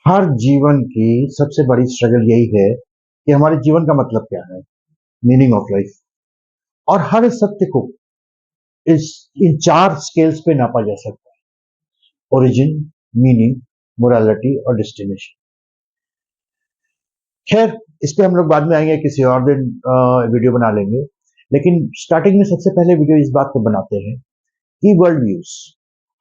हर जीवन की सबसे बड़ी स्ट्रगल यही है कि हमारे जीवन का मतलब क्या है, मीनिंग ऑफ लाइफ। और हर सत्य को इस इन 4 स्केल्स पे नापा जा सकता है: ओरिजिन, मीनिंग, मोरालिटी और डेस्टिनेशन। खैर, इस पे हम लोग बाद में आएंगे, किसी और दिन वीडियो बना लेंगे। लेकिन स्टार्टिंग में सबसे पहले वीडियो इस बात पे बनाते हैं कि वर्ल्ड व्यूज।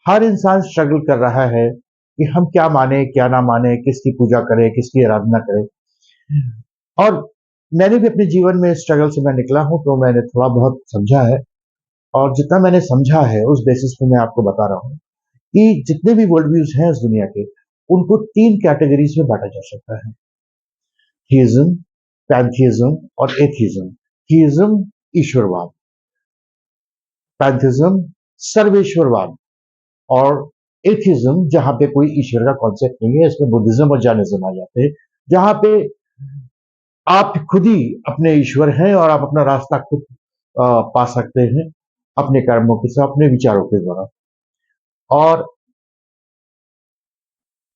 हर इंसान स्ट्रगल कर रहा है कि हम क्या माने, क्या ना माने, किसकी पूजा करें, किसकी आराधना करें। और मैंने भी अपने जीवन में स्ट्रगल से मैं निकला हूं, तो मैंने थोड़ा बहुत समझा है। और जितना मैंने समझा है उस बेसिस पे मैं आपको बता रहा हूं कि जितने भी वर्ल्ड व्यूज हैं इस दुनिया के, उनको 3 कैटेगरीज में बांटा जा सकता है: थीइज्म, पैंथीइज्म और एथीइज्म। थीइज्म ईश्वरवाद, पैंथीइज्म सर्वेश्वरवाद, और एथीइज्म जहां पे कोई ईश्वर का कॉन्सेप्ट नहीं है। इसमें बुद्धिज्म और जैनिज्म आ जाते हैं, जहां पे आप खुद ही अपने ईश्वर हैं और आप अपना रास्ता खुद पा सकते हैं अपने कर्मों के साथ, अपने विचारों के द्वारा। और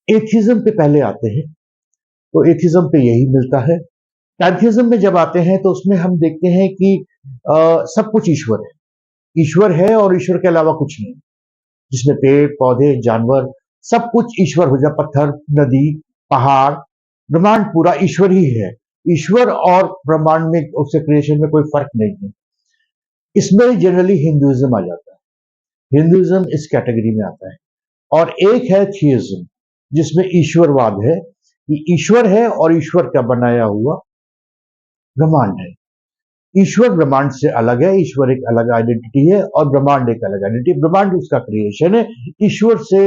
एथिज्म पे पहले आते हैं, तो एथिज्म पे यही मिलता है। पैंथीइज्म में जब आते हैं तो उसमें हम देखते हैं कि सब कुछ ईश्वर है। ईश्वर है और ईश्वर के अलावा कुछ नहीं, जिसमें पेड़ पौधे जानवर सब कुछ ईश्वर हो जाए, पत्थर, नदी, पहाड़, ब्रह्मांड पूरा ईश्वर ही है। ईश्वर और ब्रह्मांड में, उसके क्रिएशन में कोई फर्क नहीं है। इसमें जनरली हिंदुइज्म आ जाता है। हिंदुइज्म इस कैटेगरी में आता है। और एक है थियज्म, जिसमें ईश्वरवाद है कि ईश्वर है और ईश्वर का बनाया हुआ ब्रह्मांड है। ईश्वर ब्रह्मांड से अलग है, ईश्वर एक अलग आइडेंटिटी है और ब्रह्मांड एक अलग आइडेंटिटी। ब्रह्मांड उसका क्रिएशन है, ईश्वर से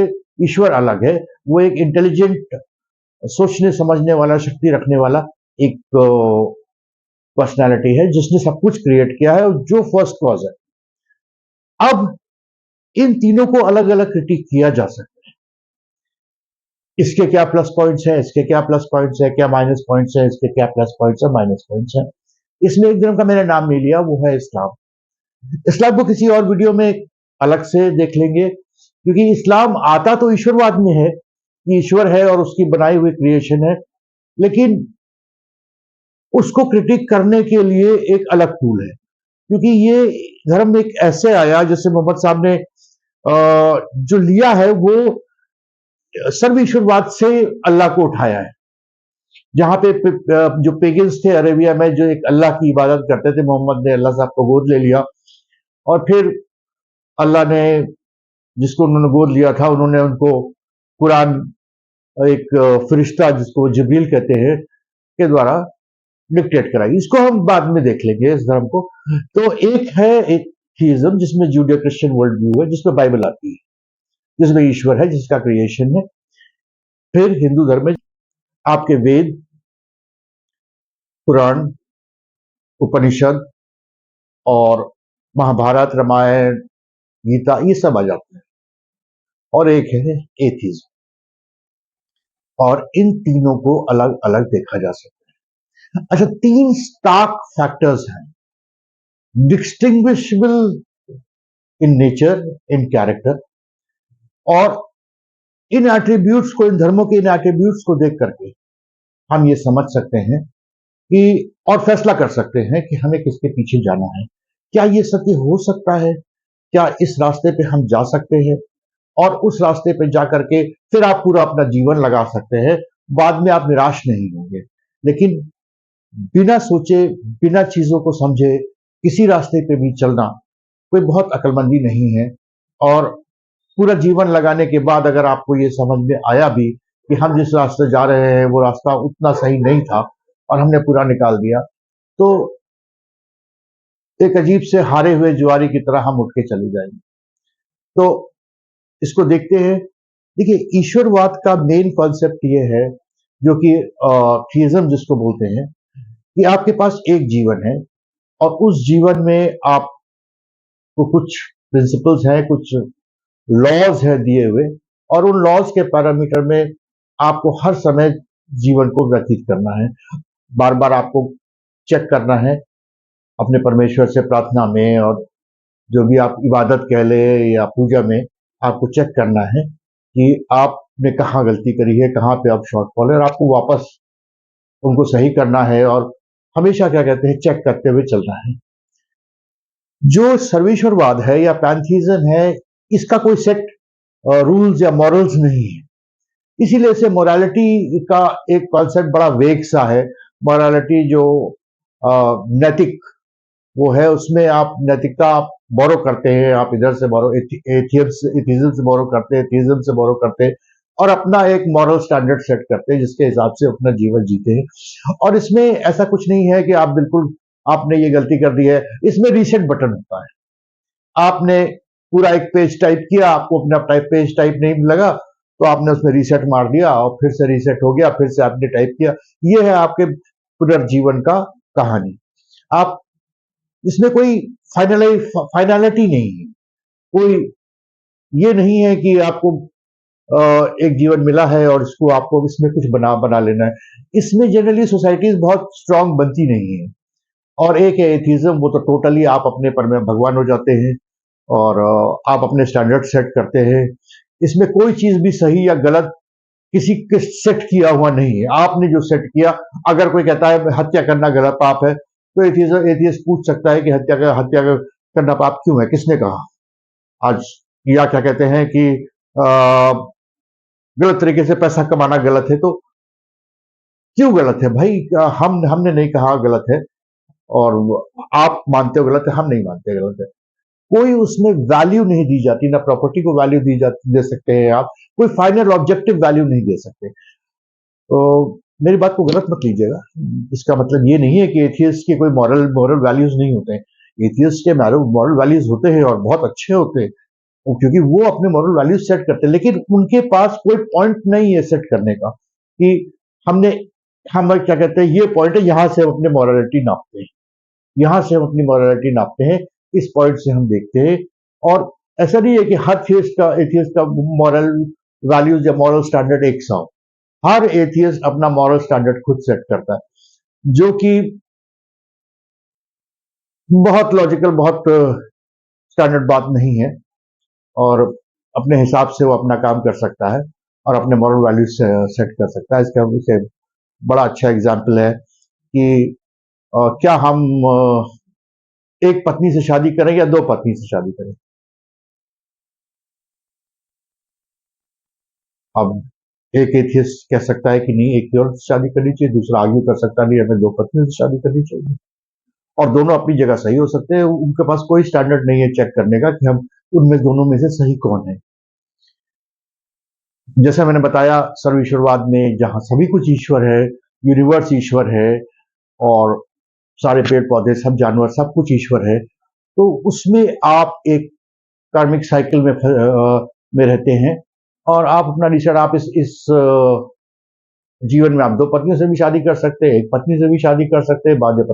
ईश्वर अलग है। वो एक इंटेलिजेंट, सोचने समझने वाला, शक्ति रखने वाला एक पर्सनालिटी है, जिसने सब कुछ क्रिएट किया है और जो फर्स्ट कॉज है। अब इन तीनों को अलग अलग क्रिटिक किया जा सकता है। इसके क्या प्लस पॉइंट्स हैं, इसके क्या प्लस पॉइंट्स हैं, क्या माइनस पॉइंट्स हैं, इसके क्या प्लस पॉइंट्स हैं, माइनस पॉइंट्स हैं। इसमें एक धर्म का मैंने नाम नहीं लिया, वो है इस्लाम। इस्लाम को किसी और वीडियो में अलग से देख लेंगे, क्योंकि इस्लाम आता तो ईश्वरवाद में है कि ईश्वर है और उसकी बनाई हुई क्रिएशन है, लेकिन उसको क्रिटिक करने के लिए एक अलग टूल है। क्योंकि ये धर्म एक ऐसे आया, जैसे मोहम्मद साहब ने जो लिया है वो सर्वईश्वरवाद से अल्लाह को उठाया है। जहां पे जो पेगन्स थे अरेबिया में, जो एक अल्लाह की इबादत करते थे, मोहम्मद ने अल्लाह साहब को गोद ले लिया। और फिर अल्लाह ने, जिसको उन्होंने गोद लिया था, उन्होंने उनको कुरान, एक फरिश्ता जिसको जिब्रील कहते हैं, के द्वारा डिक्टेट कराई। इसको हम बाद में देख लेंगे, इस धर्म को। तो एक है एक थीइज्म, जिसमें जूडियो क्रिश्चियन वर्ल्ड व्यू है, जिसमें बाइबल आती है, जिसमें ईश्वर है, जिसका क्रिएशन है। फिर हिंदू धर्म में आपके वेद, पुराण, उपनिषद और महाभारत, रामायण, गीता, ये सब आ जाते हैं। और एक है एथिज्म। और इन तीनों को अलग अलग देखा जा सकता है। अच्छा, 3 स्टार्क फैक्टर्स हैं, distinguishable in nature, in character. और इन एट्रीब्यूट्स को, इन धर्मों के इन एट्रीब्यूट्स को देख करके हम ये समझ सकते हैं कि, और फैसला कर सकते हैं कि हमें किसके पीछे जाना है। क्या ये सत्य हो सकता है? क्या इस रास्ते पे हम जा सकते हैं? और उस रास्ते पे जा करके फिर आप पूरा अपना जीवन लगा सकते हैं, बाद में आप निराश नहीं होंगे। लेकिन बिना सोचे, बिना चीजों को समझे किसी रास्ते पे भी चलना कोई बहुत अक्लमंदी नहीं है। और पूरा जीवन लगाने के बाद अगर आपको ये समझ में आया भी कि हम जिस रास्ते जा रहे हैं वो रास्ता उतना सही नहीं था और हमने पूरा निकाल दिया, तो एक अजीब से हारे हुए जुआरी की तरह हम उठ के चले जाएंगे। तो इसको देखते हैं। देखिए, ईश्वरवाद का मेन कॉन्सेप्ट ये है, जो कि थीइज्म जिसको बोलते हैं, कि आपके पास एक जीवन है और उस जीवन में आपको कुछ प्रिंसिपल्स हैं, कुछ लॉज है दिए हुए, और उन लॉज के पैरामीटर में आपको हर समय जीवन को व्यतीत करना है। बार बार आपको चेक करना है अपने परमेश्वर से प्रार्थना में, और जो भी आप इबादत कह ले या पूजा में, आपको चेक करना है कि आप आपने कहाँ गलती करी है, कहाँ पे आप शॉर्टफॉल है, और आपको वापस उनको सही करना है और हमेशा क्या कहते हैं चेक करते हुए चलना है। जो सर्वेश्वरवाद है या पैंथीज्म है, इसका कोई सेट रूल्स या मॉरल्स नहीं है। इसीलिए से मोरालिटी का एक कॉन्सेप्ट बड़ा वेग सा है। मोरालिटी जो नैतिक वो है, उसमें आप नैतिकता आप बोरो करते हैं, आप इधर से बोरो एथिज्म से बोरो करते हैं, एथिज्म से बोरो करते हैं और अपना एक मॉरल स्टैंडर्ड सेट करते हैं जिसके हिसाब से अपना जीवन जीते हैं। और इसमें ऐसा कुछ नहीं है कि आप बिल्कुल आपने ये गलती कर दी है, इसमें रीसेट बटन होता है। आपने पूरा एक पेज टाइप किया, आपको अपना पेज टाइप नहीं लगा तो आपने उसमें रीसेट मार दिया और फिर से रीसेट हो गया, फिर से आपने टाइप किया। ये है आपके पुनर्जीवन का कहानी। आप इसमें कोई फाइनलिटी नहीं है, कोई ये नहीं है कि आपको एक जीवन मिला है और इसको आपको इसमें कुछ बना लेना है। इसमें जनरली सोसाइटीज बहुत स्ट्रांग बनती नहीं है। और एक है एथिज्म, वो तो टोटली आप अपने पर में भगवान हो जाते हैं और आप अपने स्टैंडर्ड सेट करते हैं। इसमें कोई चीज भी सही या गलत किसी के सेट किया हुआ नहीं है, आपने जो सेट किया। अगर कोई कहता है हत्या करना गलत पाप है, तो एथियस्ट पूछ सकता है कि हत्या करना पाप क्यों है, किसने कहा आज? या क्या कहते हैं कि गलत तरीके से पैसा कमाना गलत है, तो क्यों गलत है भाई? हमने नहीं कहा गलत है और आप मानते हो गलत है, हम नहीं मानते गलत है। कोई उसमें वैल्यू नहीं दी जाती, ना प्रॉपर्टी को वैल्यू दे सकते हैं आप, कोई फाइनल ऑब्जेक्टिव वैल्यू नहीं दे सकते। तो मेरी बात को गलत मत लीजिएगा। इसका मतलब ये नहीं है कि एथियस्ट के कोई मॉरल मॉरल वैल्यूज नहीं होते हैं। एथियस्ट के मॉरल वैल्यूज होते हैं और बहुत अच्छे होते हैं, क्योंकि वो अपने मॉरल वैल्यूज सेट करते हैं, लेकिन उनके पास कोई पॉइंट नहीं है सेट करने का कि हमने हम क्या कहते हैं ये पॉइंट है, यहां से हम अपने मॉरलिटी नापते हैं, यहां से हम अपनी मॉरलिटी नापते हैं, इस पॉइंट से हम देखते हैं। और ऐसा नहीं है कि हर एथियस्ट का मॉरल वैल्यूज या मॉरल स्टैंडर्ड एक सा हो। हर एथियस्ट अपना मॉरल स्टैंडर्ड खुद सेट करता है, जो कि बहुत लॉजिकल, बहुत स्टैंडर्ड बात नहीं है। और अपने हिसाब से वो अपना काम कर सकता है और अपने मॉरल वैल्यूज सेट कर सकता है। इसका इसे बड़ा अच्छा एग्जाम्पल है कि क्या हम एक पत्नी से शादी करें या दो पत्नी से शादी करें? अब एक एथियस्ट कह सकता है कि नहीं, एक ही और से शादी करनी चाहिए, दूसरा आर्ग्यू कर सकता नहीं हमें दो पत्नी से शादी करनी चाहिए। और दोनों अपनी जगह सही हो सकते हैं, उनके पास कोई स्टैंडर्ड नहीं है चेक करने का कि हम उनमें दोनों में से सही कौन है। जैसा मैंने बताया, सर्वेश्वरवाद में जहां सभी कुछ ईश्वर है, यूनिवर्स ईश्वर है और सारे पेड़ पौधे सब जानवर सब कुछ ईश्वर है, तो उसमें आप एक कार्मिक साइकिल में रहते हैं और आप अपना रिश्ता आप इस जीवन में आप दो पत्नियों से भी शादी कर सकते हैं, एक पत्नी से भी शादी कर सकते हैं। बाद में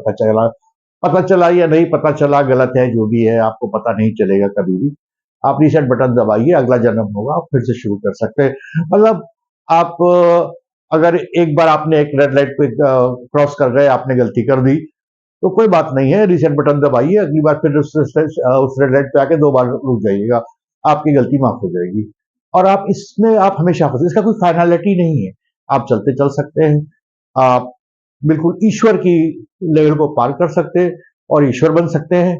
पता चला या नहीं पता चला, गलत है जो भी है, आपको पता नहीं चलेगा कभी भी। आप रीसेट बटन दबाइए, अगला जन्म होगा, आप फिर से शुरू कर सकते हैं। मतलब आप अगर एक बार आपने एक रेड लाइट पे क्रॉस कर गए, आपने गलती कर दी, तो कोई बात नहीं है, रीसेट बटन दबाइए, अगली बार फिर उस रेड लाइट पे आके दो बार रुक जाइएगा, आपकी गलती माफ हो जाएगी। और आप इसमें आप हमेशा फंसे, इसका कोई फाइनलिटी नहीं है, आप चलते चल सकते हैं, आप बिल्कुल ईश्वर की लेवल को पार कर सकते हैं और ईश्वर बन सकते हैं।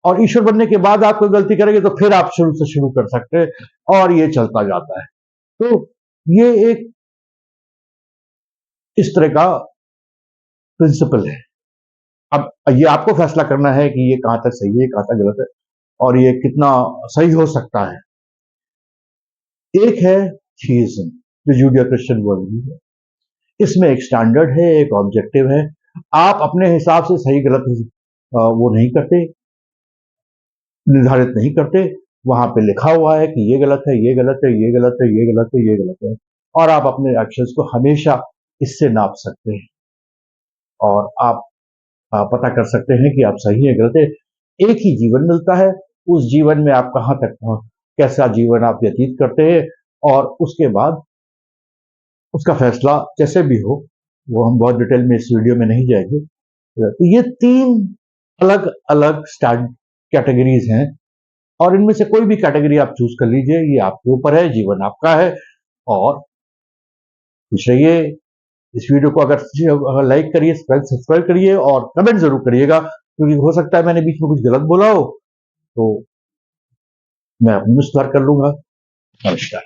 और ईश्वर बनने के बाद आप कोई गलती करेंगे तो फिर आप शुरू से शुरू कर सकते हैं और ये चलता जाता है। तो ये एक इस तरह का प्रिंसिपल है। अब ये आपको फैसला करना है कि ये कहां तक सही है, कहां तक गलत है और ये कितना सही हो सकता है। एक है थीइज्म, जो जूडियो क्रिश्चियन वर्ल्ड है। इसमें एक स्टैंडर्ड है, एक ऑब्जेक्टिव है। आप अपने हिसाब से सही गलत वो नहीं करते, निर्धारित नहीं करते। वहां पे लिखा हुआ है कि ये गलत है, ये गलत है, ये गलत है, ये गलत है, ये गलत है, और आप अपने एक्शंस को हमेशा इससे नाप सकते हैं और आप पता कर सकते हैं कि आप सही है गलत है। एक ही जीवन मिलता है, उस जीवन में आप कहां तक कैसा जीवन आप व्यतीत करते हैं और उसके बाद उसका फैसला जैसे भी हो, वो हम बहुत डिटेल में इस वीडियो में नहीं जाएंगे। तो ये तीन अलग अलग स्टैंड कैटेगरीज हैं और इनमें से कोई भी कैटेगरी आप चूज कर लीजिए, ये आपके ऊपर है, जीवन आपका है और खुश रहिए। इस वीडियो को अगर लाइक करिए, सब्सक्राइब करिए और कमेंट जरूर करिएगा, क्योंकि हो सकता है मैंने बीच में कुछ गलत बोला हो तो मैं अपने में सुधार कर लूंगा। नमस्कार।